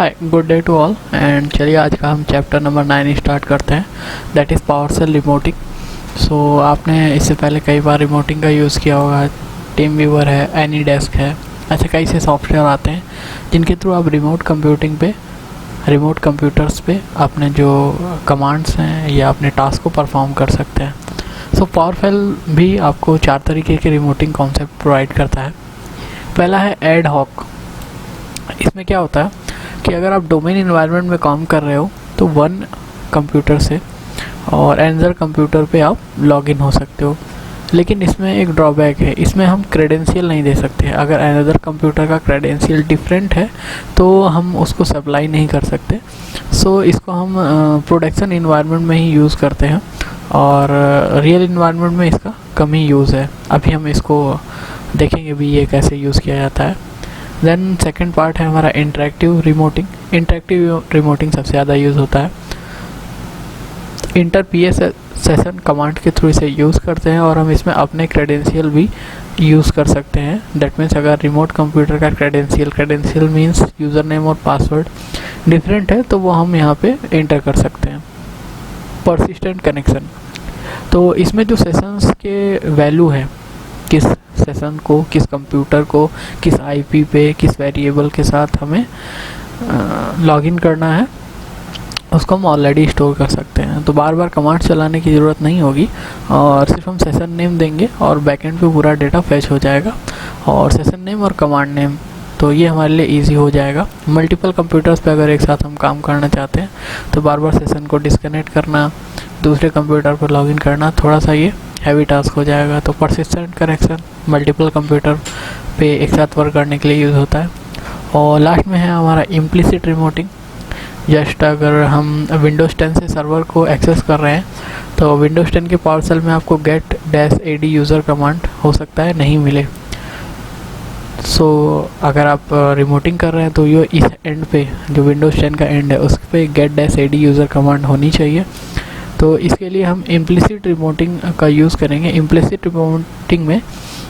Hi, good day to all. And चलिए आज का हम चैप्टर नंबर 9 स्टार्ट करते हैं, that is power cell remoting. सो आपने इससे पहले कई बार रिमोटिंग का यूज़ किया होगा। टीम व्यूवर है, एनी डेस्क है, ऐसे कई से सॉफ्टवेयर आते हैं जिनके थ्रू आप रिमोट कंप्यूटर्स पे अपने जो कमांड्स हैं या अपने टास्क को परफॉर्म कर सकते हैं। सो पावर सेल भी आपको 4 तरीके के रिमोटिंग कॉन्सेप्ट प्रोवाइड करता है। पहला है एड हॉक। इसमें क्या होता है कि अगर आप डोमेन इन्वायरमेंट में काम कर रहे हो तो वन कंप्यूटर से और एनदर कंप्यूटर पे आप लॉगिन हो सकते हो, लेकिन इसमें एक ड्रॉबैक है, इसमें हम क्रेडेंशियल नहीं दे सकते। अगर एनदर कंप्यूटर का क्रेडेंशियल डिफरेंट है तो हम उसको सप्लाई नहीं कर सकते। सो इसको हम प्रोडक्शन इन्वायरमेंट में ही यूज़ करते हैं और रियल इन्वायरमेंट में इसका कम ही यूज़ है। अभी हम इसको देखेंगे भी ये कैसे यूज़ किया जाता है। देन सेकंड पार्ट है हमारा इंटरेक्टिव रिमोटिंग। इंटरेक्टिव रिमोटिंग सबसे ज़्यादा यूज़ होता है। Inter P S session command के थ्रू इसे यूज़ करते हैं और हम इसमें अपने क्रेडेंशियल भी यूज़ कर सकते हैं। दैट मीन्स अगर रिमोट कंप्यूटर का क्रेडेंशियल मीन्स यूज़र नेम और पासवर्ड डिफरेंट है तो वो हम यहाँ पे इंटर कर सकते हैं। परसिस्टेंट कनेक्शन, तो इसमें जो सेशंस के वैल्यू है, किस सेशन को, किस कंप्यूटर को, किस आईपी पे, किस वेरिएबल के साथ हमें लॉगिन करना है, उसको हम ऑलरेडी स्टोर कर सकते हैं। तो बार बार कमांड चलाने की ज़रूरत नहीं होगी और सिर्फ हम सेशन नेम देंगे और बैकएंड पे पूरा डेटा फैच हो जाएगा और सेशन नेम और कमांड नेम, तो ये हमारे लिए इजी हो जाएगा। मल्टीपल कंप्यूटर्स पे अगर एक साथ हम काम करना चाहते हैं तो बार बार सेशन को डिस्कनेक्ट करना, दूसरे कंप्यूटर पर लॉगिन करना, थोड़ा सा ये हैवी टास्क हो जाएगा। तो परसिस्टेंट कनेक्शन मल्टीपल कंप्यूटर पे एक साथ वर्क करने के लिए यूज़ होता है। और लास्ट में है हमारा इम्प्लिसिट रिमोटिंग। जस्ट अगर हम विंडोज़ 10 से सर्वर को एक्सेस कर रहे हैं तो विंडोज़ 10 के पावर सेल में आपको गेट -ad यूज़र कमांड हो सकता है नहीं मिले। सो अगर आप रिमोटिंग कर रहे हैं तो ये इस एंड पे जो विंडोज़ 10 का एंड है उस पर गेट -ad यूज़र कमांड होनी चाहिए। तो इसके लिए हम इम्प्लिसिट रिमोटिंग का यूज़ करेंगे। इम्प्लिसिट रिमोटिंग में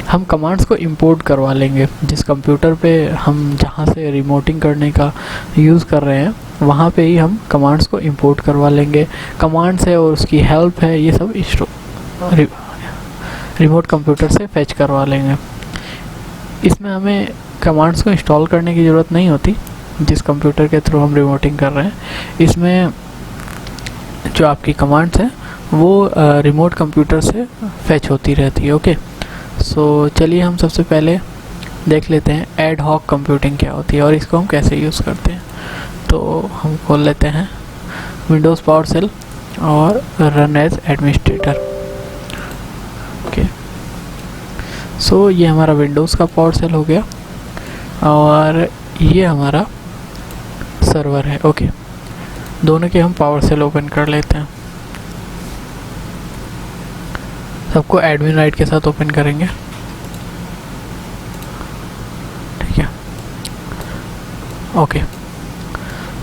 हम कमांड्स को इंपोर्ट करवा लेंगे। जिस कंप्यूटर पे हम जहाँ से रिमोटिंग करने का यूज़ कर रहे हैं वहाँ पे ही हम कमांड्स को इंपोर्ट करवा लेंगे। कमांड्स है और उसकी हेल्प है, ये सब रिमोट कंप्यूटर से फैच करवा लेंगे। इसमें हमें कमांड्स को इंस्टॉल करने की ज़रूरत नहीं होती जिस कंप्यूटर के थ्रू हम रिमोटिंग कर रहे हैं। इसमें जो आपकी कमांड्स हैं वो रिमोट कंप्यूटर से फैच होती रहती है। ओके, सो चलिए हम सबसे पहले देख लेते हैं एड हॉक कंप्यूटिंग क्या होती है और इसको हम कैसे यूज़ करते हैं। तो हम खोल लेते हैं विंडोज़ पावर सेल और रन एज एडमिनिस्ट्रेटर। ओके, सो ये हमारा विंडोज़ का पावर सेल हो गया और ये हमारा सर्वर है। ओके, दोनों के हम पावर सेल ओपन कर लेते हैं। सबको एडमिन राइट के साथ ओपन करेंगे, ठीक है। ओके,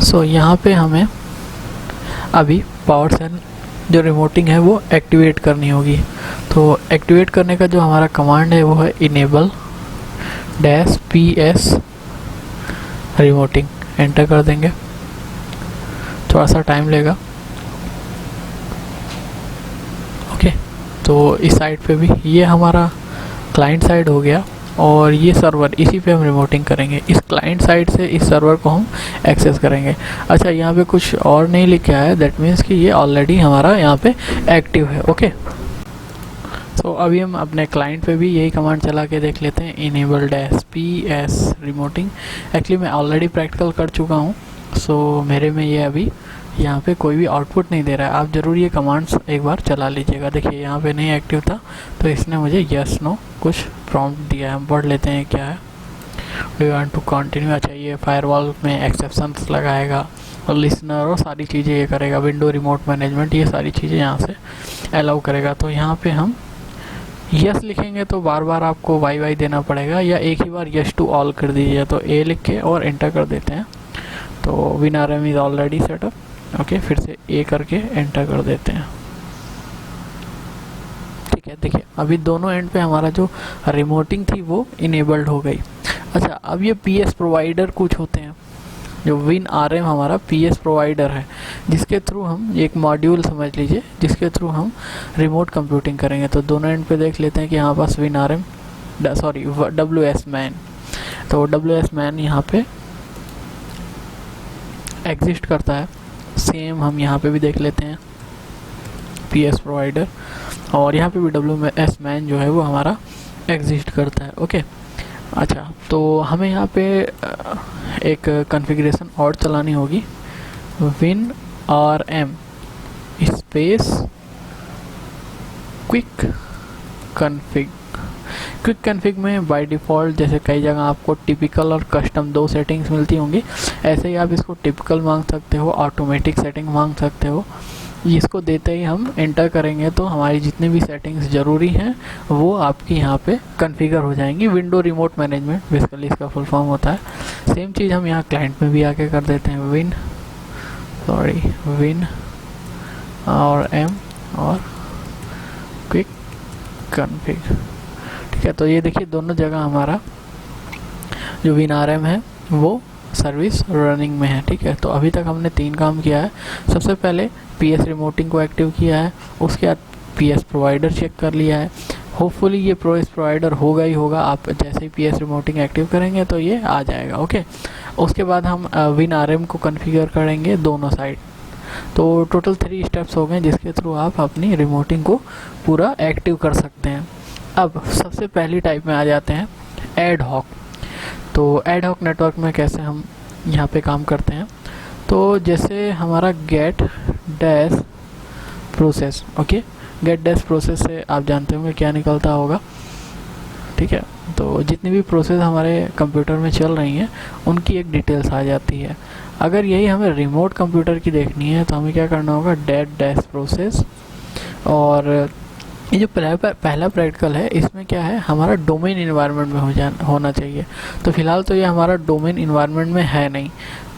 सो यहाँ पे हमें अभी पावर सेल जो रिमोटिंग है वो एक्टिवेट करनी होगी। तो एक्टिवेट करने का जो हमारा कमांड है वो है इनेबल -ps रिमोटिंग। एंटर कर देंगे, थोड़ा सा टाइम लेगा। ओके, तो इस साइड पे भी ये हमारा क्लाइंट साइड हो गया और ये सर्वर, इसी पे हम रिमोटिंग करेंगे। इस क्लाइंट साइड से इस सर्वर को हम एक्सेस करेंगे। अच्छा, यहाँ पे कुछ और नहीं लिखा है, दैट मीन्स कि ये ऑलरेडी हमारा यहाँ पे एक्टिव है। ओके, तो अभी हम अपने क्लाइंट पे भी यही कमांड चला के देख लेते हैं, इनेबल -ps रिमोटिंग। एक्चुअली मैं ऑलरेडी प्रैक्टिकल कर चुका हूँ, सो मेरे में ये अभी यहाँ पे कोई भी आउटपुट नहीं दे रहा है। आप ज़रूर ये कमांड्स एक बार चला लीजिएगा। देखिए यहाँ पे नहीं एक्टिव था तो इसने मुझे यस नो कुछ प्रॉम्प्ट दिया है। हम पढ़ लेते हैं क्या है। We want to continue. अच्छा, ये फायरवॉल में एक्सेप्शंस लगाएगा और लिसनर और सारी चीज़ें ये करेगा। विंडो रिमोट मैनेजमेंट, ये सारी चीज़ें यहाँ से अलाउ करेगा। तो यहाँ पे हम यस लिखेंगे तो बार बार आपको वाई देना पड़ेगा, या एक ही बार यस टू ऑल कर दीजिए। तो ए लिख के और एंटर कर देते हैं। तो WinRM is already setup. Okay, फिर से ए करके एंटर कर देते हैं, ठीक है। देखिए अभी दोनों एंड पे हमारा जो रिमोटिंग थी वो इनेबल्ड हो गई। अच्छा, अब ये PS प्रोवाइडर कुछ होते हैं, जो WinRM हमारा PS प्रोवाइडर है, जिसके थ्रू हम एक मॉड्यूल समझ लीजिए, जिसके थ्रू हम रिमोट कंप्यूटिंग करेंगे। तो दोनों एंड पे देख लेते हैं कि यहाँ पास WinRM सॉरी WSMAN, तो WSMAN यहाँ पे एग्जिस्ट करता है। सेम हम यहाँ पे भी देख लेते हैं PS प्रोवाइडर, और यहाँ पे भी WSMAN जो है वो हमारा एग्जिस्ट करता है। ओके, अच्छा, तो हमें यहाँ पे एक कॉन्फ़िगरेशन और चलानी होगी, WinRM space quick config. Quick config में बाय डिफ़ॉल्ट जैसे कई जगह आपको टिपिकल और कस्टम 2 सेटिंग्स मिलती होंगी, ऐसे ही आप इसको टिपिकल मांग सकते हो, ऑटोमेटिक सेटिंग मांग सकते हो। इसको देते ही हम एंटर करेंगे तो हमारी जितनी भी सेटिंग्स ज़रूरी हैं वो आपकी यहाँ पे कॉन्फ़िगर हो जाएंगी। विंडो रिमोट मैनेजमेंट बेसिकली इसका फुल फॉर्म होता है। सेम चीज़ हम यहाँ क्लाइंट में भी आके कर देते हैं, विन और एम और क्विक कॉन्फ़िग। ठीक है, तो ये देखिए दोनों जगह हमारा जो WinRM है वो सर्विस रनिंग में है। ठीक है, तो अभी तक हमने 3 काम किया है। सबसे पहले PS रिमोटिंग को एक्टिव किया है, उसके बाद PS प्रोवाइडर चेक कर लिया है। होपफुली ये PS प्रोवाइडर होगा ही होगा, आप जैसे ही PS रिमोटिंग एक्टिव करेंगे तो ये आ जाएगा। ओके, उसके बाद हम WinRM को कॉन्फ़िगर करेंगे दोनों साइड। तो टोटल 3 स्टेप्स हो गए जिसके थ्रू आप अपनी रिमोटिंग को पूरा एक्टिव कर सकते हैं। अब सबसे पहली टाइप में आ जाते हैं एड हॉक। तो एड हॉक नेटवर्क में कैसे हम यहाँ पे काम करते हैं, तो जैसे हमारा gate dash process, okay, gate dash process से आप जानते होंगे क्या निकलता होगा। ठीक है, तो जितनी भी प्रोसेस हमारे कंप्यूटर में चल रही हैं उनकी एक डिटेल्स आ जाती है। अगर यही हमें रिमोट कंप्यूटर की देखनी है तो हमें क्या करना होगा, डेट डैश प्रोसेस। और ये जो पहला प्रैक्टिकल है इसमें क्या है, हमारा डोमेन इन्वायरमेंट में होना चाहिए। तो फिलहाल तो ये हमारा डोमेन इन्वायरमेंट में है नहीं।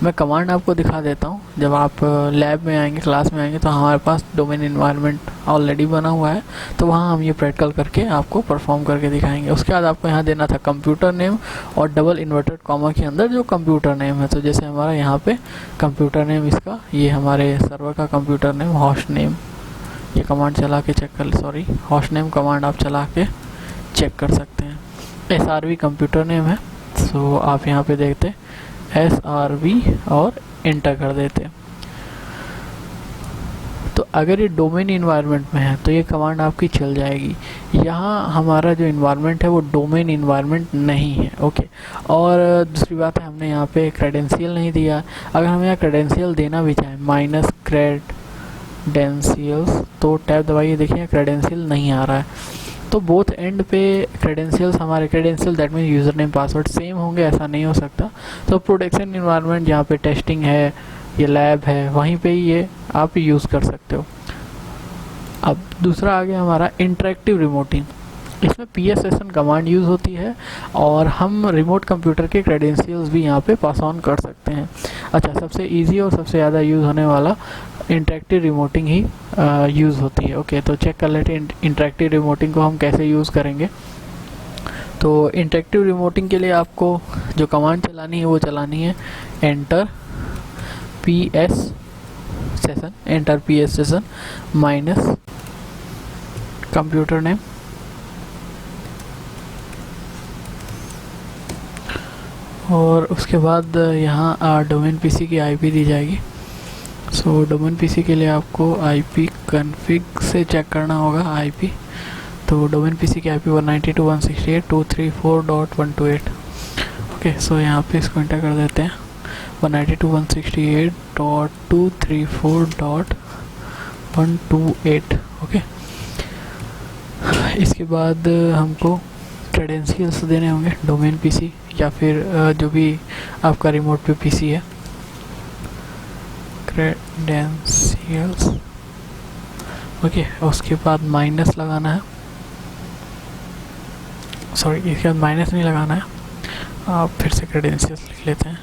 मैं कमांड आपको दिखा देता हूँ, जब आप लैब में आएंगे, क्लास में आएंगे तो हमारे पास डोमेन इन्वायरमेंट ऑलरेडी बना हुआ है, तो वहाँ हम ये प्रैक्टिकल करके आपको परफॉर्म करके दिखाएंगे। उसके बाद आपको यहाँ देना था कंप्यूटर नेम और डबल इन्वर्टेड कॉमा के अंदर जो कंप्यूटर नेम है। तो जैसे हमारा यहाँ पे कंप्यूटर नेम इसका, ये हमारे सर्वर का कंप्यूटर नेम, होस्ट नेम, ये कमांड चला के चेक कर, सॉरी होस्ट नेम कमांड आप चला के चेक कर सकते हैं। SRV कंप्यूटर नेम है, सो आप यहाँ पे देखते SRV और इंटर कर देते। तो अगर ये डोमेन इन्वायरमेंट में है तो ये कमांड आपकी चल जाएगी। यहाँ हमारा जो इन्वायरमेंट है वो डोमेन इन्वायरमेंट नहीं है। ओके, और दूसरी बात है हमने यहाँ पे क्रेडेंशियल नहीं दिया। अगर हम यहाँ क्रेडेंशियल देना भी चाहें, माइनस क्रेडेंशियल्स, तो टैब दबाइए, देखिए क्रेडेंशियल नहीं आ रहा है। तो बोथ एंड पे क्रेडेंशियल्स, हमारे credential that mean user name password same होंगे, ऐसा नहीं हो सकता। तो प्रोडक्शन इन्वायरमेंट जहाँ पे टेस्टिंग है, ये लैब है, वहीं पे ही ये आप यूज़ कर सकते हो। अब दूसरा आ गया हमारा इंटरेक्टिव रिमोटिंग। इसमें PS सेशन कमांड यूज़ होती है और हम रिमोट कंप्यूटर के क्रेडेंशियल्स भी यहाँ पे पास ऑन कर सकते हैं। अच्छा, सबसे इजी और सबसे ज़्यादा यूज़ होने वाला इंटरेक्टिव रिमोटिंग ही यूज़ होती है। ओके, तो चेक कर लेते हैं इंटरेक्टिव रिमोटिंग को हम कैसे यूज़ करेंगे। तो इंटरेक्टिव रिमोटिंग के लिए आपको जो कमांड चलानी है वो चलानी है enter PS session, enter PS session minus computer name और उसके बाद यहाँ डोमेन PC की IP दी जाएगी। सो डोमेन PC के लिए आपको IP कॉन्फ़िग से चेक करना होगा IP। तो डोमेन PC की IP 192.168.234.128। ओके, सो यहाँ पे इसको एंटर कर देते हैं 192.168.234.128। ओके, इसके बाद हमको क्रेडेंशियल्स देने होंगे डोमेन PC या फिर जो भी आपका रिमोट पे PC है, क्रेडेंशियल्स। ओके, उसके बाद माइनस लगाना है, सॉरी इसके बाद माइनस नहीं लगाना है, आप फिर से क्रेडेंशियल्स लिख लेते हैं,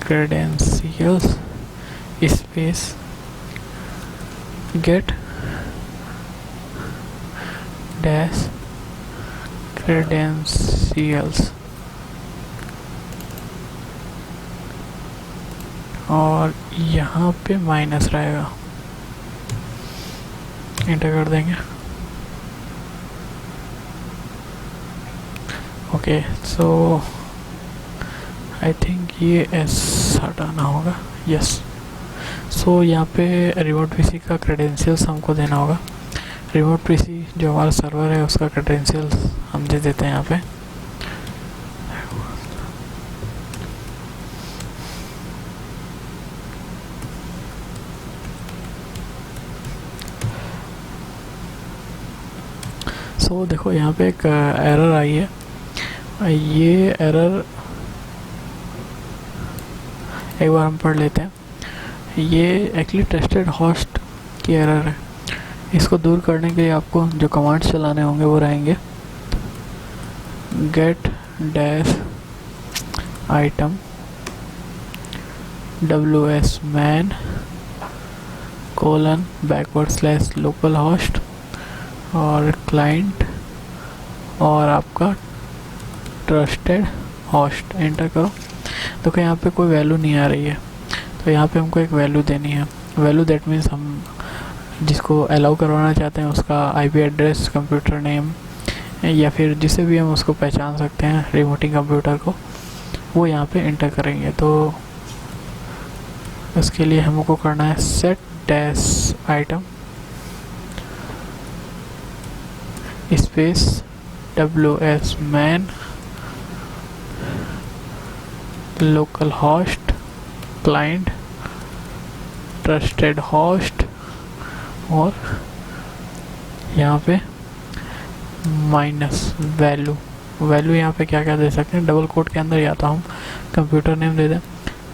credentials space gate dash credentials. और यहाँ पे माइनस रहेगा, एंटर कर देंगे। ओके, सो आई थिंक ये एस हटाना होगा, यस। सो यहाँ पे रिमोट पीसी का क्रेडेंशियल्स हमको देना होगा। रिमोट पीसी जो हमारा सर्वर है उसका क्रेडेंशियल्स हम दे देते हैं यहाँ पे। सो देखो यहाँ पे एक एरर आई है, ये एरर एक बार हम पढ़ लेते हैं। ये एक्चुअली टेस्टेड होस्ट की एरर है। इसको दूर करने के लिए आपको जो कमांड्स चलाने होंगे वो रहेंगे gate dash item wsman :/local host और क्लाइंट और आपका ट्रस्टेड होस्ट, एंटर करो। तो क्या यहाँ पे कोई वैल्यू नहीं आ रही है, तो यहाँ पे हमको एक वैल्यू देनी है। वैल्यू दैट मीन्स हम जिसको अलाउ करवाना चाहते हैं उसका आईपी एड्रेस, कंप्यूटर नेम, या फिर जिसे भी हम उसको पहचान सकते हैं रिमोटिंग कंप्यूटर को, वो यहाँ पे एंटर करेंगे। तो उसके लिए हमको करना है set dash item space wsman local host client trusted host और यहाँ पे माइनस वैल्यू। यहाँ पे क्या क्या दे सकते हैं, डबल कोट के अंदर या तो हम कंप्यूटर नेम दे दें।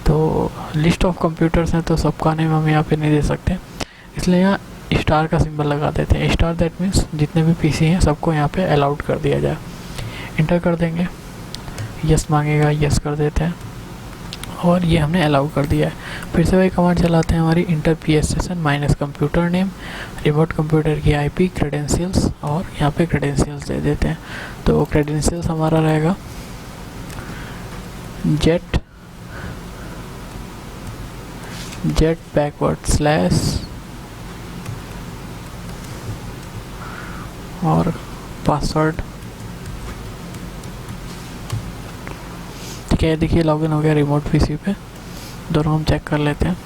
तो लिस्ट ऑफ कंप्यूटर्स हैं तो सबका नेम हम यहाँ पे नहीं दे सकते, इसलिए यहाँ स्टार का सिंबल लगा देते हैं। स्टार दैट मीन्स जितने भी पीसी हैं सबको यहाँ पे अलाउड कर दिया जाए। इंटर कर देंगे, यस मांगेगा, यस कर देते हैं और ये हमने अलाउ कर दिया है। फिर से वही कमांड चलाते हैं हमारी inter PSSN minus computer name, remote computer की IP, क्रेडेंशियल्स और यहाँ पे क्रेडेंशियल्स दे देते हैं। तो क्रेडेंशियल्स हमारा रहेगा जेट बैकवर्ड / और पासवर्ड। ठीक है, देखिए लॉगिन हो गया रिमोट पीसी पे। दोनों हम चेक कर लेते हैं।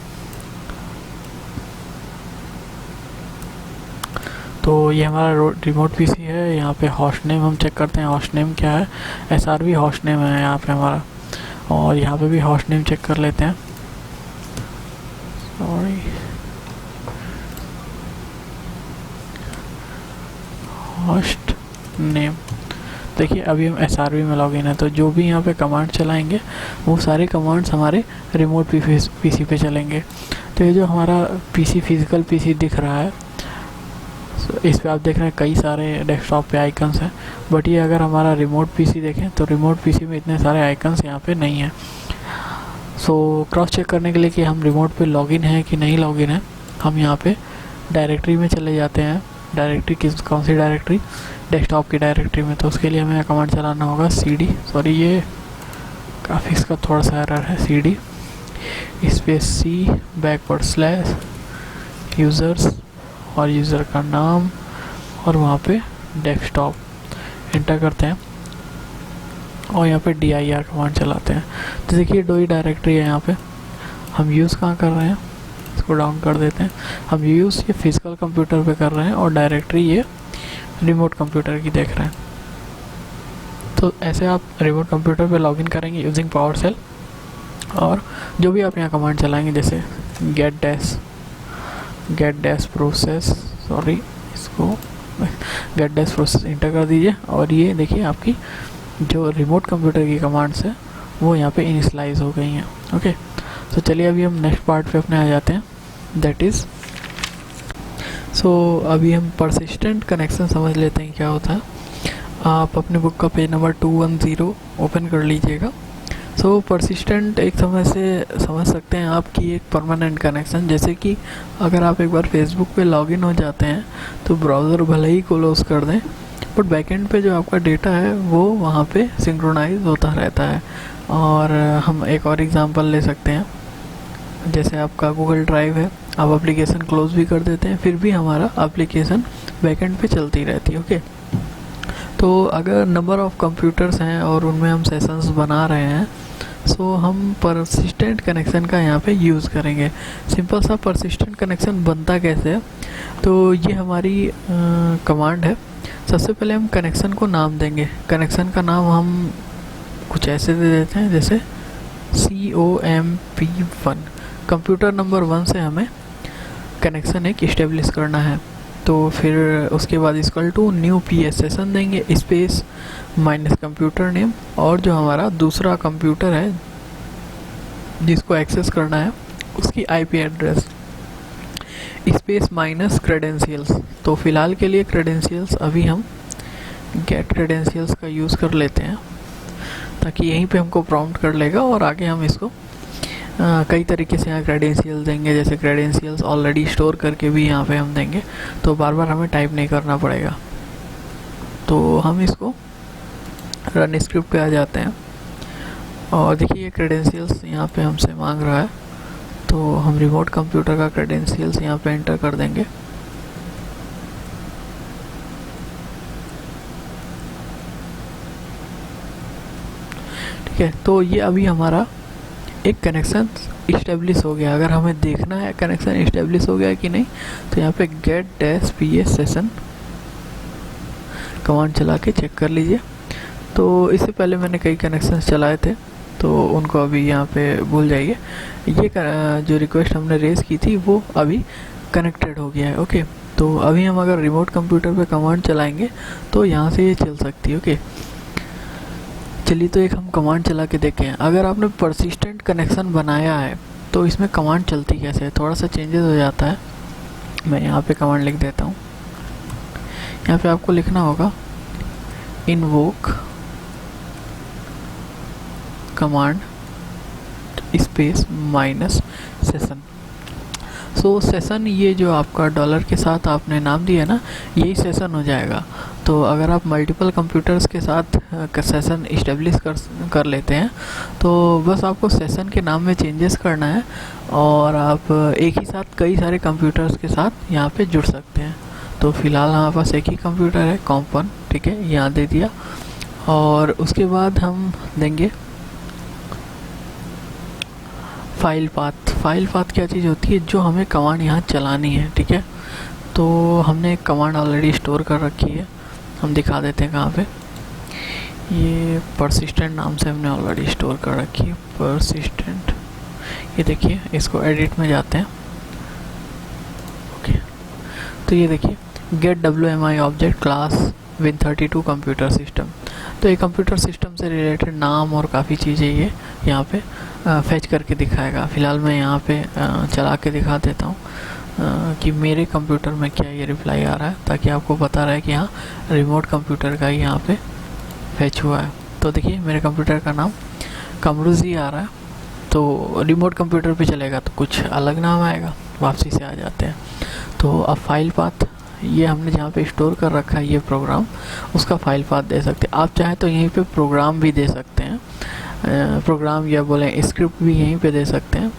तो ये हमारा रिमोट पीसी है। यहाँ पे होस्ट नेम हम चेक करते हैं, होस्ट नेम क्या है, SRV होस्ट नेम है यहाँ पे हमारा। और यहाँ पे भी होस्ट नेम चेक कर लेते हैं, सॉरी होस्ट नेम। देखिए अभी हम SRV में लॉगिन है, तो जो भी यहाँ पे कमांड चलाएंगे वो सारे कमांड्स हमारे रिमोट पीसी पे चलेंगे। तो ये जो हमारा पीसी फिजिकल पीसी दिख रहा है, इस पे आप देख रहे हैं कई सारे डेस्कटॉप पे आइकन्स हैं, बट ये अगर हमारा रिमोट पीसी देखें तो रिमोट पीसी में इतने सारे आइकन्स यहाँ पे नहीं हैं। सो क्रॉस चेक करने के लिए कि हम रिमोट पे लॉगिन है कि नहीं लॉगिन है, हम यहाँ पे डायरेक्टरी में चले जाते हैं। डायरेक्टरी कौन सी डायरेक्टरी, डेस्कटॉप की डायरेक्टरी में। तो उसके लिए हमें कमांड चलाना होगा CD, सॉरी ये काफ़ी इसका थोड़ा सा एरर है, CD स्पेस C / यूज़र्स और यूज़र का नाम और वहाँ पे डेस्कटॉप, एंटर करते हैं और यहाँ पे dir कमांड चलाते हैं। तो देखिए 2 ही डायरेक्टरी है यहाँ पे। हम यूज़ कहाँ कर रहे हैं, इसको डाउन कर देते हैं। हम यूज़ ये फिजिकल कंप्यूटर पे कर रहे हैं और डायरेक्टरी ये रिमोट कंप्यूटर की देख रहे हैं। तो ऐसे आप रिमोट कंप्यूटर पे लॉगिन करेंगे यूजिंग PowerShell। और जो भी आप यहाँ कमांड चलाएंगे जैसे गेट डैश प्रोसेस, सॉरी इसको गेट डैश प्रोसेस इंटर कर दीजिए और ये देखिए आपकी जो रिमोट कंप्यूटर की कमांड्स है वो यहाँ पे इनिशियलाइज हो गई हैं। ओके, तो चलिए अभी हम नेक्स्ट पार्ट पे अपने आ जाते हैं, दैट इज़ अभी हम परसिस्टेंट कनेक्शन समझ लेते हैं क्या होता है। आप अपने बुक का पेज नंबर 210 ओपन कर लीजिएगा। परसिस्टेंट एक समय से समझ सकते हैं आप कि एक परमानेंट कनेक्शन, जैसे कि अगर आप एक बार फेसबुक पे लॉगिन हो जाते हैं तो ब्राउज़र भले ही क्लोज कर दें बट बैकएंड पे जो आपका डेटा है वो वहाँ पे सिंक्रोनाइज होता रहता है। और हम एक और एग्जांपल ले सकते हैं, जैसे आपका गूगल ड्राइव है, आप एप्लीकेशन क्लोज भी कर देते हैं, फिर भी हमारा एप्लीकेशन बैकएंड पे चलती रहती है। ओके, तो अगर नंबर ऑफ़ कंप्यूटर्स हैं और उनमें हम सेशंस बना रहे हैं, सो हम परसिस्टेंट कनेक्शन का यहाँ पे यूज़ करेंगे। सिंपल सा परसिस्टेंट कनेक्शन बनता कैसे है, तो ये हमारी कमांड है। सबसे पहले हम कनेक्शन को नाम देंगे। कनेक्शन का नाम हम कुछ ऐसे दे देते हैं जैसे COMP1। कंप्यूटर नंबर 1 से हमें कनेक्शन एक इस्टेब्लिश करना है, तो फिर उसके बाद equal to new PS session देंगे, स्पेस माइनस कंप्यूटर नेम, और जो हमारा दूसरा कंप्यूटर है जिसको एक्सेस करना है उसकी IP address, space minus credentials. तो फ़िलहाल के लिए क्रेडेंशियल्स अभी हम गेट क्रेडेंशियल्स का यूज़ कर लेते हैं, ताकि यहीं पे हमको प्रॉम्प्ट कर लेगा और आगे हम इसको कई तरीके से यहाँ क्रेडेंशियल्स देंगे। जैसे क्रेडेंशियल्स ऑलरेडी स्टोर करके भी यहाँ पे हम देंगे, तो बार बार हमें टाइप नहीं करना पड़ेगा। तो हम इसको रन स्क्रिप्ट पे आ जाते हैं और देखिए ये क्रेडेंशियल्स यहाँ पे हमसे मांग रहा है, तो हम रिमोट कंप्यूटर का क्रेडेंशियल्स यहाँ पे एंटर कर देंगे। ठीक है, तो ये अभी हमारा एक कनेक्शन इस्टेब्लिश हो गया। अगर हमें देखना है कनेक्शन इस्टेब्लिश हो गया है कि नहीं, तो यहाँ पे gate dash PS session command चला के चेक कर लीजिए। तो इससे पहले मैंने कई कनेक्शन चलाए थे, तो उनको अभी यहाँ पे भूल जाइए। ये जो रिक्वेस्ट हमने रेज की थी वो अभी कनेक्टेड हो गया है। ओके, तो अभी हम अगर रिमोट कंप्यूटर पे कमांड चलाएंगे तो यहाँ से ये चल सकती है। ओके, चलिए तो एक हम कमांड चला के देखें। अगर आपने परसिस्टेंट कनेक्शन बनाया है तो इसमें कमांड चलती कैसे है, थोड़ा सा चेंजेस हो जाता है। मैं यहाँ पे कमांड लिख देता हूँ। यहाँ पे आपको लिखना होगा invoke command space minus session. सो सेशन, ये जो आपका डॉलर के साथ आपने नाम दिया ना, यही सेशन हो जाएगा। तो अगर आप मल्टीपल कंप्यूटर्स के साथ सेशन इस्टेब्लिश कर लेते हैं, तो बस आपको सेशन के नाम में चेंजेस करना है और आप एक ही साथ कई सारे कंप्यूटर्स के साथ यहाँ पे जुड़ सकते हैं। तो फ़िलहाल हमारे पास एक ही कंप्यूटर है, कॉम्प1, ठीक है, यहाँ दे दिया। और उसके बाद हम देंगे फाइल पाथ। फाइल पाथ क्या चीज़ होती है, जो हमें कमांड यहाँ चलानी है। ठीक है, तो हमने एक कमांड ऑलरेडी स्टोर कर रखी है, हम दिखा देते हैं कहाँ पे। ये परसिस्टेंट नाम से हमने ऑलरेडी स्टोर कर रखी है, परसिस्टेंट। ये देखिए, इसको एडिट में जाते हैं। ओके, तो ये देखिए get WMI object class Win32 computer system. तो ये कंप्यूटर सिस्टम से रिलेटेड नाम और काफ़ी चीज़ें ये यहाँ पे फैच करके दिखाएगा। फ़िलहाल मैं यहाँ पे चला के दिखा देता हूँ कि मेरे कंप्यूटर में क्या ये रिप्लाई आ रहा है, ताकि आपको पता रहे कि हाँ रिमोट कंप्यूटर का ही यहाँ पे फैच हुआ है। तो देखिए मेरे कंप्यूटर का नाम कमरूजी आ रहा है, तो रिमोट कंप्यूटर पे चलेगा तो कुछ अलग नाम आएगा। वापसी से आ जाते हैं। तो अब फाइल पाथ, ये हमने जहाँ पे स्टोर कर रखा है ये प्रोग्राम, उसका फाइल पाथ दे सकते हैं। आप चाहें तो यहीं पे प्रोग्राम भी दे सकते हैं, प्रोग्राम या बोलें स्क्रिप्ट भी यहीं पे दे सकते हैं।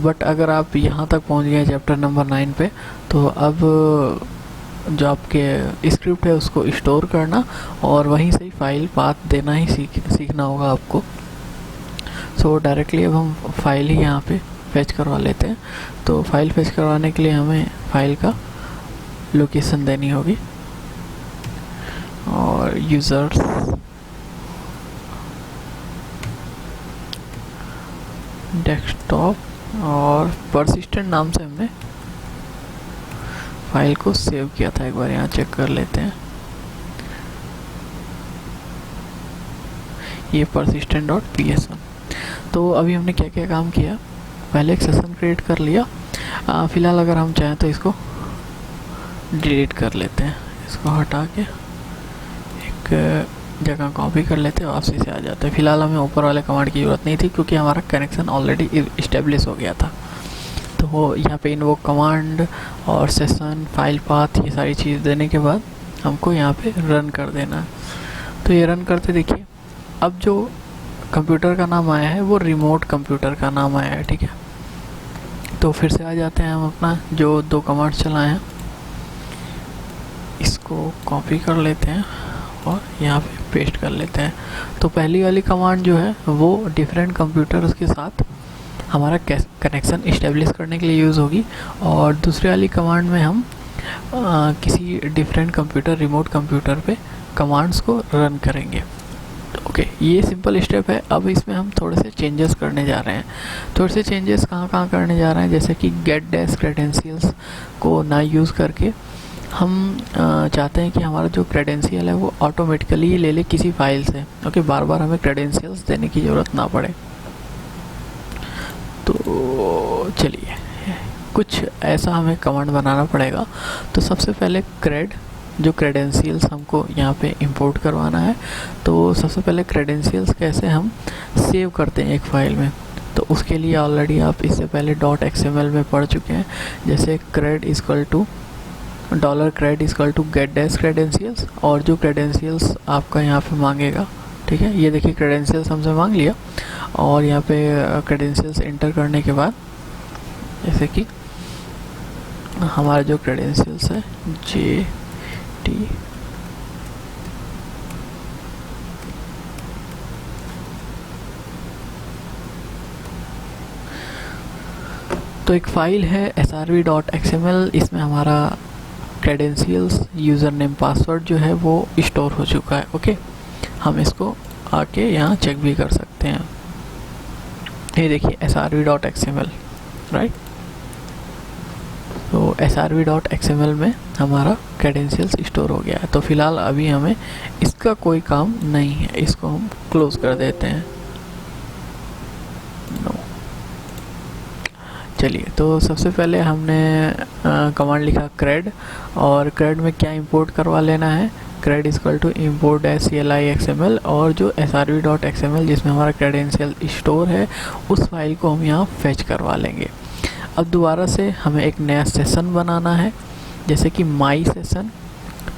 बट अगर आप यहाँ तक पहुँच गए चैप्टर नंबर 9 पे, तो अब जो आपके स्क्रिप्ट है उसको स्टोर करना और वहीं से ही फाइल पाथ देना ही सीखना होगा आपको। सो डायरेक्टली अब हम फाइल ही यहाँ पे फेच करवा लेते हैं। तो फाइल फेच करवाने के लिए हमें फाइल का लोकेशन देनी होगी और यूज़र्स डेस्कटॉप और परसिस्टेंट नाम से हमने फाइल को सेव किया था। एक बार यहाँ चेक कर लेते हैं। ये persistent.ps1। तो अभी हमने क्या क्या काम किया, पहले एक सेशन क्रिएट कर लिया। फ़िलहाल अगर हम चाहें तो इसको डिलीट कर लेते हैं, इसको हटा के एक जगह कॉपी कर लेते हैं, वापसी से आ जाते हैं। फ़िलहाल हमें ऊपर वाले कमांड की ज़रूरत नहीं थी क्योंकि हमारा कनेक्शन ऑलरेडी इस्टेब्लिश हो गया था। तो यहाँ पे इन्वोक कमांड और सेशन, फाइल पाथ, ये सारी चीज़ देने के बाद हमको यहाँ पे रन कर देना है। तो ये रन करते देखिए, अब जो कंप्यूटर का नाम आया है वो रिमोट कंप्यूटर का नाम आया है। ठीक है, तो फिर से आ जाते हैं हम अपना जो 2 कमांड्स चलाए हैं, इसको कॉपी कर लेते हैं और यहाँ पे पेस्ट कर लेते हैं। तो पहली वाली कमांड जो है वो डिफरेंट कंप्यूटर्स के साथ हमारा कनेक्शन इस्टेब्लिश करने के लिए यूज़ होगी, और दूसरी वाली कमांड में हम किसी डिफरेंट कंप्यूटर, रिमोट कंप्यूटर पे कमांड्स को रन करेंगे। ओके, ये सिंपल स्टेप है। अब इसमें हम थोड़े से चेंजेस करने जा रहे हैं। थोड़े से चेंजेस कहाँ करने जा रहे हैं, जैसे कि गेट डैश क्रेडेंशियल्स को ना यूज़ करके हम चाहते हैं कि हमारा जो क्रेडेंशियल है वो ऑटोमेटिकली ले ले किसी फाइल से। ओके, बार बार हमें क्रेडेंशियल्स देने की ज़रूरत ना पड़े। तो चलिए, कुछ ऐसा हमें कमांड बनाना पड़ेगा। तो सबसे पहले जो क्रेडेंशियल्स हमको यहाँ पे इंपोर्ट करवाना है, तो सबसे पहले क्रेडेंशियल्स कैसे हम सेव करते हैं एक फ़ाइल में, तो उसके लिए ऑलरेडी आप इससे पहले .xml में पढ़ चुके हैं। जैसे $cred equal to get dash credentials, और जो क्रेडेंशियल्स आपका यहाँ पे मांगेगा, ठीक है, ये देखिए क्रेडेंशियल्स हमसे मांग लिया, और यहाँ पे क्रेडेंशियल्स एंटर करने के बाद जैसे कि हमारा जो क्रेडेंशियल्स है JT, तो एक फ़ाइल है srv.xml, इसमें हमारा क्रेडेंशियल्स, यूज़र नेम, पासवर्ड जो है वो स्टोर हो चुका है। ओके, हम इसको आके यहाँ चेक भी कर सकते हैं। ये देखिए srv.xml, राइट। तो srv.xml में हमारा क्रेडेंशियल्स स्टोर हो गया है। तो फिलहाल अभी हमें इसका कोई काम नहीं है, इसको हम क्लोज कर देते हैं। नो, चलिए, तो सबसे पहले हमने कमांड लिखा क्रेड, और क्रेड में क्या इंपोर्ट करवा लेना है, cred equal to import CLI XML, और जो srv.xml जिसमें हमारा क्रेडेंशियल स्टोर है उस फाइल को हम यहाँ फेच करवा लेंगे। अब दोबारा से हमें एक नया सेशन बनाना है, जैसे कि माई सेशन।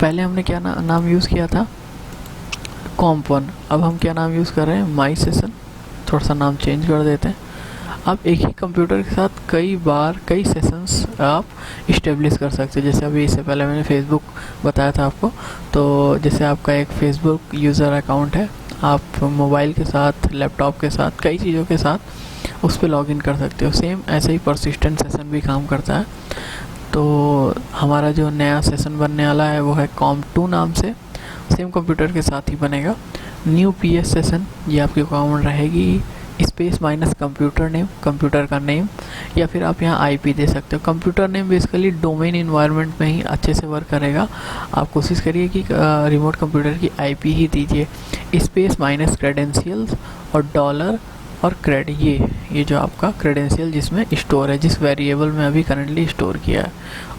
पहले हमने क्या नाम यूज़ किया था, कॉम्प1, अब हम क्या नाम यूज़ कर रहे हैं, माई सेशन। थोड़ा सा नाम चेंज कर देते हैं। आप एक ही कंप्यूटर के साथ कई सेशंस आप इस्टेब्लिश कर सकते हैं। जैसे अभी इससे पहले मैंने फेसबुक बताया था आपको, तो जैसे आपका एक फेसबुक यूज़र अकाउंट है, आप मोबाइल के साथ, लैपटॉप के साथ, कई चीज़ों के साथ उस पर लॉगिन कर सकते हो। सेम ऐसे ही परसिस्टेंट सेशन भी काम करता है। तो हमारा जो नया सेशन बनने वाला है वो है कॉम्प2 नाम से, सेम कंप्यूटर के साथ ही बनेगा। न्यू PS सेशन, ये आपकी कॉमन रहेगी, space minus computer name, computer का नेम, या फिर आप यहाँ IP दे सकते हो। Computer name basically domain environment में ही अच्छे से वर्क करेगा। आप कोशिश करिए कि रिमोट कंप्यूटर की IP ही दीजिए। स्पेस माइनस क्रेडेंशियल्स और डॉलर और क्रेड, ये जो आपका क्रेडेंशियल जिसमें स्टोर है, जिस वेरिएबल में अभी करंटली स्टोर किया है।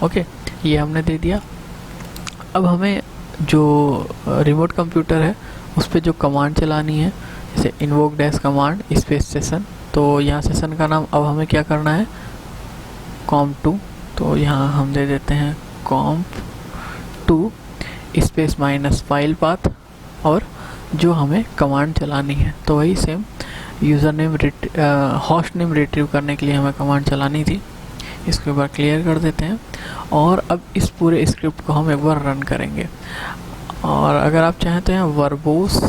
ओके, ये हमने दे दिया। अब हमें जो रिमोट कंप्यूटर है उस पर जो कमांड चलानी है, जैसे invoke dash command space session, तो यहाँ सेशन का नाम अब हमें क्या करना है, कॉम्प2। तो यहाँ हम दे देते हैं कॉम्प2 स्पेस माइनस फाइल पाथ, और जो हमें कमांड चलानी है तो वही same user name, host name retrieve करने के लिए हमें कमांड चलानी थी। इसके ऊपर क्लियर कर देते हैं, और अब इस पूरे स्क्रिप्ट को हम एक बार रन करेंगे। और अगर आप चाहें तो यहाँ वर्बोस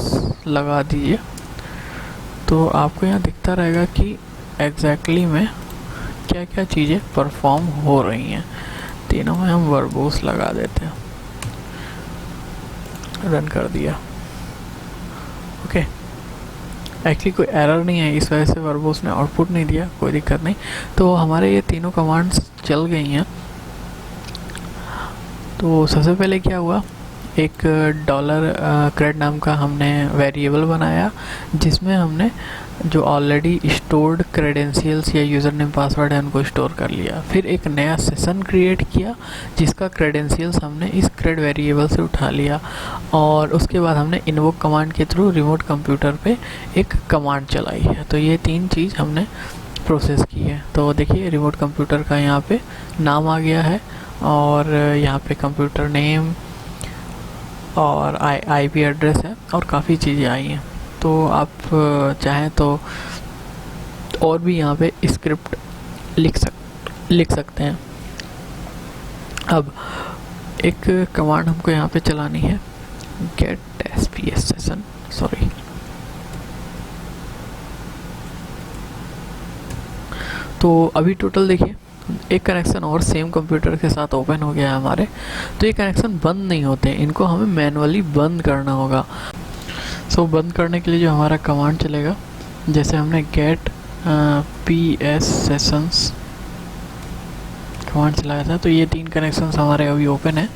लगा दीजिए, तो आपको यहाँ दिखता रहेगा कि एग्जैक्टली में क्या क्या चीज़ें परफॉर्म हो रही हैं। तीनों में हम वर्बोस लगा देते हैं, रन कर दिया। ओके, एक्चुअली कोई एरर नहीं है, इस वजह से वर्बोस ने आउटपुट नहीं दिया, कोई दिक्कत नहीं। तो हमारे ये तीनों कमांड्स चल गई हैं। तो सबसे पहले क्या हुआ, एक $क्रेड नाम का हमने वेरिएबल बनाया, जिसमें हमने जो ऑलरेडी स्टोर्ड क्रेडेंशियल्स या यूज़र नेम पासवर्ड है उनको स्टोर कर लिया। फिर एक नया सेशन क्रिएट किया जिसका क्रेडेंशियल्स हमने इस क्रेड वेरिएबल से उठा लिया, और उसके बाद हमने इन्वोक कमांड के थ्रू रिमोट कंप्यूटर पे एक कमांड चलाई है। तो ये 3 चीज़ हमने प्रोसेस की है। तो देखिए रिमोट कंप्यूटर का यहाँ पे नाम आ गया है, और यहाँ पे कंप्यूटर नेम और IP एड्रेस है, और काफ़ी चीज़ें आई हैं। तो आप चाहें तो और भी यहाँ पे स्क्रिप्ट लिख सकते। लिख सकते हैं। अब एक कमांड हमको यहाँ पे चलानी है, गेट SPS सेशन, सॉरी, तो अभी टोटल देखिए एक कनेक्शन और सेम कंप्यूटर के साथ ओपन हो गया है हमारे। तो ये कनेक्शन बंद नहीं होते, इनको हमें मैनुअली बंद करना होगा। सो बंद करने के लिए जो हमारा कमांड चलेगा, जैसे हमने गेट PS सेशंस कमांड चलाया था, तो ये 3 कनेक्शंस हमारे अभी ओपन है।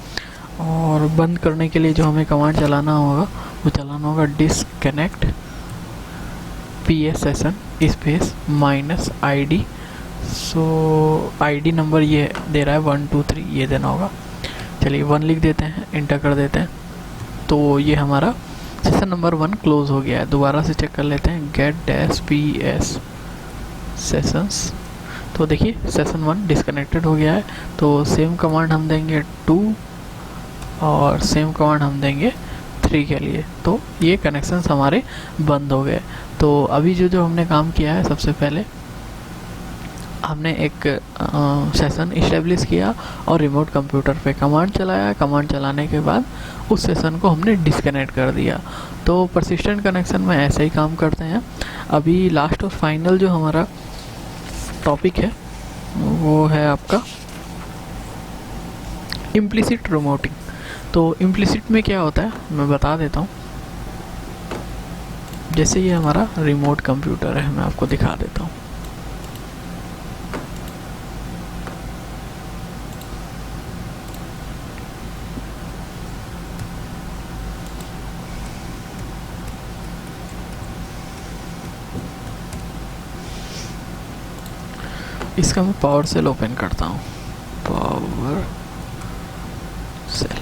और बंद करने के लिए जो हमें कमांड चलाना होगा वो चलाना होगा disconnect PS session space -ID। सो ID नंबर ये दे रहा है 1 2 3, ये देना होगा। चलिए 1 लिख देते हैं, इंटर कर देते हैं, तो ये हमारा सेशन नंबर 1 क्लोज हो गया है। दोबारा से चेक कर लेते हैं, गेट PS सेशंस, तो देखिए सेशन 1 डिस्कनेक्टेड हो गया है। तो सेम कमांड हम देंगे 2 और सेम कमांड हम देंगे 3 के लिए, तो ये कनेक्शंस हमारे बंद हो गए। तो अभी जो हमने काम किया है, सबसे पहले हमने एक सेशन इस्टेब्लिश किया और रिमोट कंप्यूटर पे कमांड चलाया। कमांड चलाने के बाद उस सेशन को हमने डिस्कनेक्ट कर दिया। तो परसिस्टेंट कनेक्शन में ऐसे ही काम करते हैं। अभी लास्ट और फाइनल जो हमारा टॉपिक है वो है आपका इम्प्लिसिट रिमोटिंग। तो इम्प्लिसिट में क्या होता है मैं बता देता हूँ। जैसे ये हमारा रिमोट कंप्यूटर है, मैं आपको दिखा देता हूँ। इसका मैं पावर सेल ओपन करता हूँ, पावर सेल।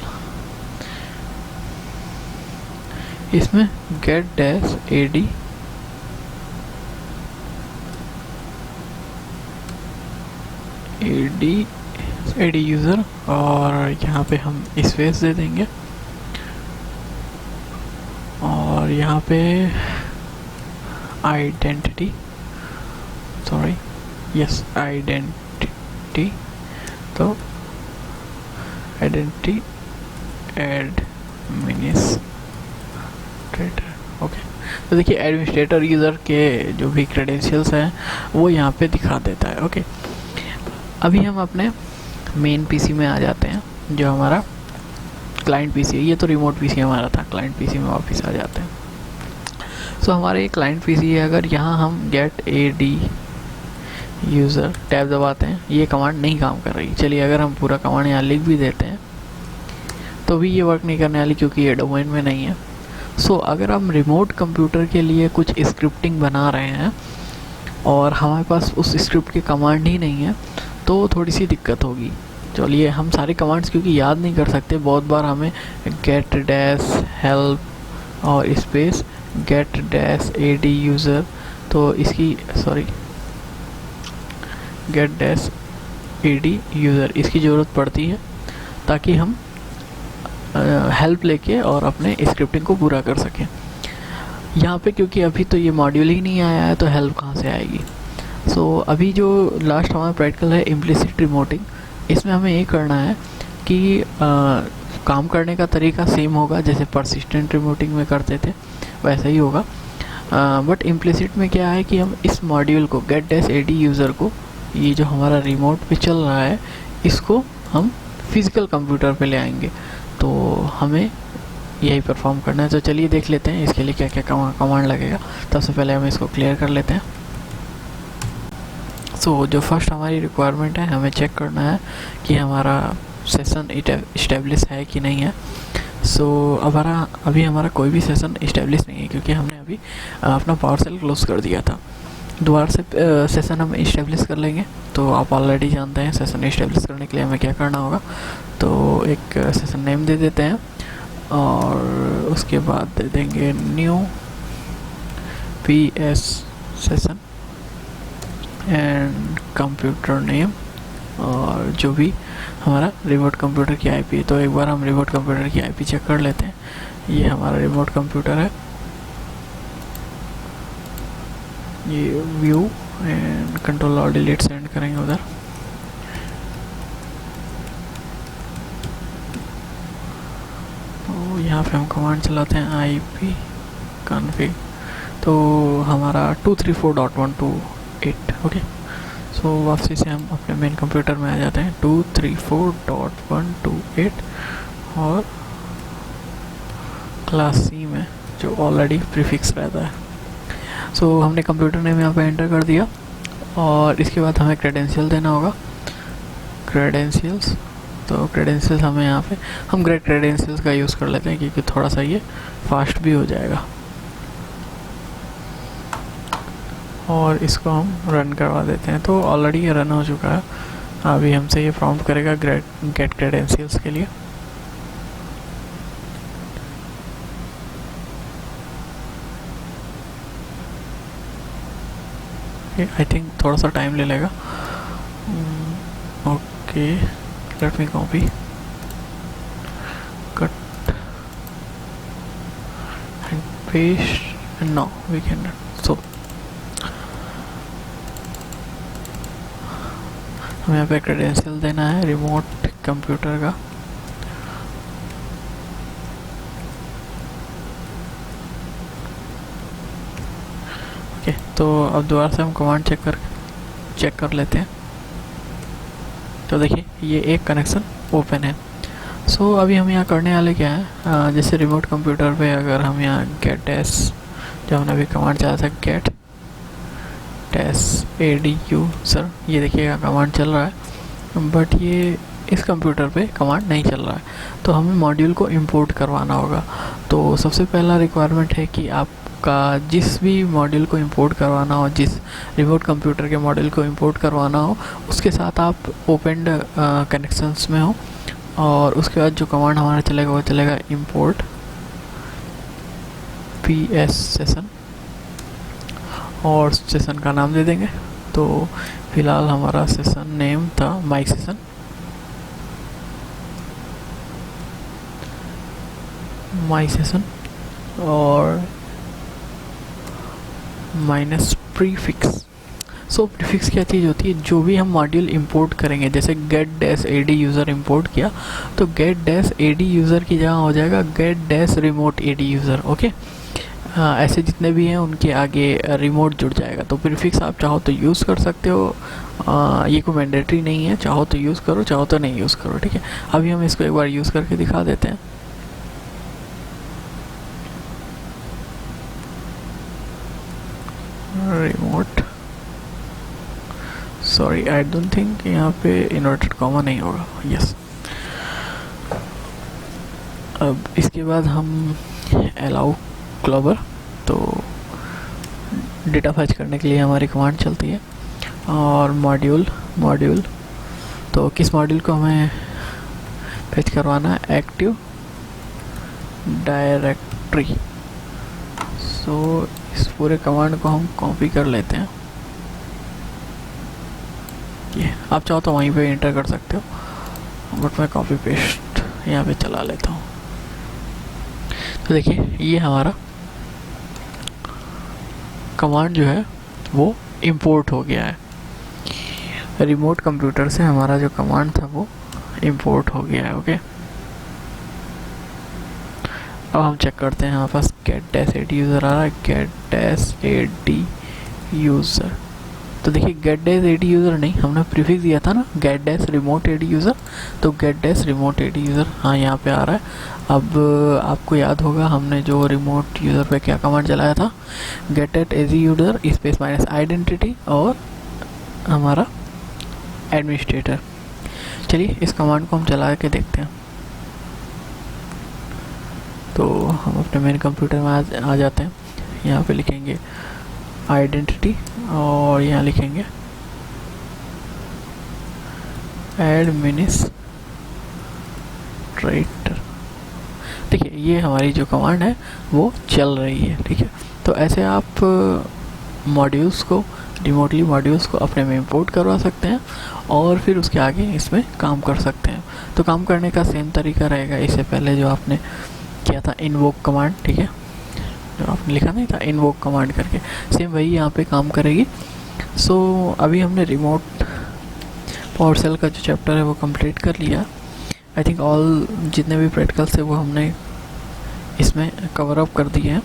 इसमें गेट -AD यूज़र, और यहाँ पे हम स्पेस दे देंगे और यहाँ पे आइडेंटिटी, सॉरी, यस आइडेंटिटी, तो आइडेंटिटी एडमिनिस्ट्रेटर, ओके। तो देखिए एडमिनिस्ट्रेटर यूज़र के जो भी क्रेडेंशियल्स हैं वो यहाँ पे दिखा देता है, ओके। अभी हम अपने मेन पीसी में आ जाते हैं, जो हमारा क्लाइंट पीसी है। ये तो रिमोट पीसी हमारा था, क्लाइंट पीसी में वापस आ जाते हैं। सो हमारे क्लाइंट पीसी है, अगर यहाँ हम गेट AD यूज़र टैब दबाते हैं, ये कमांड नहीं काम कर रही। चलिए अगर हम पूरा कमांड यहाँ लिख भी देते हैं तो भी ये वर्क नहीं करने वाली, क्योंकि ये डोमेन में नहीं है। सो अगर हम रिमोट कंप्यूटर के लिए कुछ स्क्रिप्टिंग बना रहे हैं और हमारे पास उस स्क्रिप्ट की कमांड ही नहीं है, तो थोड़ी सी दिक्कत होगी। चलिए हम सारे कमांड्स क्योंकि याद नहीं कर सकते, बहुत बार हमें गेट -help और स्पेस गेट -AD यूज़र, तो इसकी सॉरी गेट -AD यूज़र इसकी ज़रूरत पड़ती है, ताकि हम हेल्प लेके और अपने स्क्रिप्टिंग को पूरा कर सकें। यहाँ पे क्योंकि अभी तो ये मॉड्यूल ही नहीं आया है, तो हेल्प कहाँ से आएगी। सो अभी जो लास्ट हमारा प्रैक्टिकल है इम्प्लिसिट रिमोटिंग, इसमें हमें ये करना है कि काम करने का तरीका सेम होगा, जैसे परसिस्टेंट रिमोटिंग में करते थे वैसा ही होगा। बट इम्प्लिसिट में क्या है कि हम इस मॉड्यूल को गेट -AD यूज़र को, ये जो हमारा रिमोट पे चल रहा है, इसको हम फिज़िकल कंप्यूटर पे ले आएंगे। तो हमें यही परफॉर्म करना है। तो चलिए देख लेते हैं इसके लिए क्या क्या कमांड लगेगा। सबसे पहले हम इसको क्लियर कर लेते हैं। सो जो फर्स्ट हमारी रिक्वायरमेंट है, हमें चेक करना है कि हमारा सेशन इस्टेब्लिश है कि नहीं है। सो अभी हमारा कोई भी सेशन इस्टेब्लिश नहीं है, क्योंकि हमने अभी अपना पावर सेल क्लोज कर दिया था। दोबारा से सेशन हम इस्टेब्लिश कर लेंगे। तो आप ऑलरेडी जानते हैं सेशन इस्टेब्लिश करने के लिए हमें क्या करना होगा। तो एक सेशन नेम दे देते हैं और उसके बाद दे देंगे new PS session and computer name, और जो भी हमारा रिमोट कंप्यूटर की IP। तो एक बार हम रिमोट कंप्यूटर की IP चेक कर लेते हैं। ये हमारा रिमोट कंप्यूटर है, ये व्यू एंड कंट्रोल और डिलीट सेंड करेंगे उधर। यहाँ पे हम कमांड चलाते हैं IP config, तो हमारा 234.128। ओके, सो वापसी से हम अपने मेन कंप्यूटर में आ जाते हैं 234.128 और क्लास C में जो ऑलरेडी प्रीफिक्स रहता है। सो हमने कंप्यूटर नेम यहाँ पे एंटर कर दिया और इसके बाद हमें क्रेडेंशियल देना होगा, क्रेडेंशियल्स। तो क्रेडेंशियल्स हमें यहाँ पे हम ग्रेट क्रेडेंशियल्स का यूज़ कर लेते हैं क्योंकि थोड़ा सा ये फास्ट भी हो जाएगा। और इसको हम रन करवा देते हैं, तो ऑलरेडी ये रन हो चुका है। अभी हमसे ये प्रॉम्प्ट करेगा गेट क्रेडेंशियल्स के लिए। आई थिंक थोड़ा सा टाइम ले लेगा। Okay, let me copy cut and paste and now we can run. So हमें यहाँ पे क्रेडेंशियल देना है रिमोट कंप्यूटर का। ओके, तो अब दोबारा से हम कमांड चेक कर लेते हैं। तो देखिए ये एक कनेक्शन ओपन है। सो अभी हम यहाँ करने वाले क्या है, जैसे रिमोट कंप्यूटर पे अगर हम यहाँ गेट डैश, जो हमने अभी कमांड चला था गेट डैश AD यूज़र, ये देखिएगा कमांड चल रहा है, बट ये इस कंप्यूटर पे कमांड नहीं चल रहा है। तो हमें मॉड्यूल को इंपोर्ट करवाना होगा। तो सबसे पहला रिक्वायरमेंट है कि आपका जिस भी मॉड्यूल को इंपोर्ट करवाना हो, जिस रिमोट कंप्यूटर के मॉड्यूल को इंपोर्ट करवाना हो, उसके साथ आप ओपन कनेक्शंस में हो। और उसके बाद जो कमांड हमारा चलेगा वो चलेगा import PS सेशन, और सेशन का नाम दे देंगे। तो फिलहाल हमारा सेशन नेम था माई सेशन, और माइनस प्रीफिक्स। सो प्रीफिक्स क्या चीज़ होती है, जो भी हम मॉड्यूल इंपोर्ट करेंगे, जैसे gate dash AD user import किया तो गेट डैश AD यूज़र की जगह हो जाएगा gate dash remote AD user. Okay, ऐसे जितने भी हैं उनके आगे रिमोट जुड़ जाएगा। तो प्रीफिक्स आप चाहो तो यूज़ कर सकते हो, ये कोई मैंडेटरी नहीं है, चाहो तो यूज़ करो, चाहो तो नहीं यूज़ करो। ठीक है, अभी हम इसको एक बार यूज़ करके दिखा देते हैं। Remote, sorry I don't think यहाँ पे इन्वर्टेड कॉमा नहीं होगा। यस, अब इसके बाद हम अलाउ ग्लोबल, तो डेटा फैच करने के लिए हमारी कमांड चलती है। और मॉड्यूल, तो किस मॉड्यूल को हमें फैच करवाना है, एक्टिव डायरेक्टरी। सो इस पूरे कमांड को हम कॉपी कर लेते हैं। ये आप चाहो तो वहीं पे एंटर कर सकते हो, बट मैं कॉपी पेस्ट यहाँ पे चला लेता हूँ। तो देखिए ये हमारा कमांड जो है वो इंपोर्ट हो गया है। रिमोट कंप्यूटर से हमारा जो कमांड था वो इंपोर्ट हो गया है। ओके, अब हम चेक करते हैं, हमारे पास गेट डैश AD यूज़र आ रहा है, गेट डैश AD यूज़र। तो देखिए गेट डैश AD यूज़र नहीं, हमने प्रीफिक्स दिया था ना get dash remote AD user, तो get dash remote AD user हाँ यहाँ पे आ रहा है। अब आपको याद होगा हमने जो रिमोट यूज़र पे क्या कमांड चलाया था, get at AD user space minus identity और हमारा एडमिनिस्ट्रेटर। चलिए इस कमांड को हम चला के देखते हैं। तो हम अपने मेन कंप्यूटर में आ जाते हैं, यहाँ पे लिखेंगे आइडेंटिटी और यहाँ लिखेंगे एडमिनिस्ट्रेटर। देखिए ये हमारी जो कमांड है वो चल रही है। ठीक है, तो ऐसे आप मॉड्यूल्स को रिमोटली मॉड्यूल्स को अपने में इंपोर्ट करवा सकते हैं और फिर उसके आगे इसमें काम कर सकते हैं। तो काम करने का सेम तरीका रहेगा इससे पहले जो आपने किया था इनवोक कमांड। ठीक है, जो आपने लिखा नहीं था इनवोक कमांड करके, सेम वही यहाँ पे काम करेगी। सो अभी हमने रिमोट पावर सेल का जो चैप्टर है वो कंप्लीट कर लिया। आई थिंक ऑल जितने भी प्रैक्टिकल्स थे वो हमने इसमें कवर अप कर दिए हैं।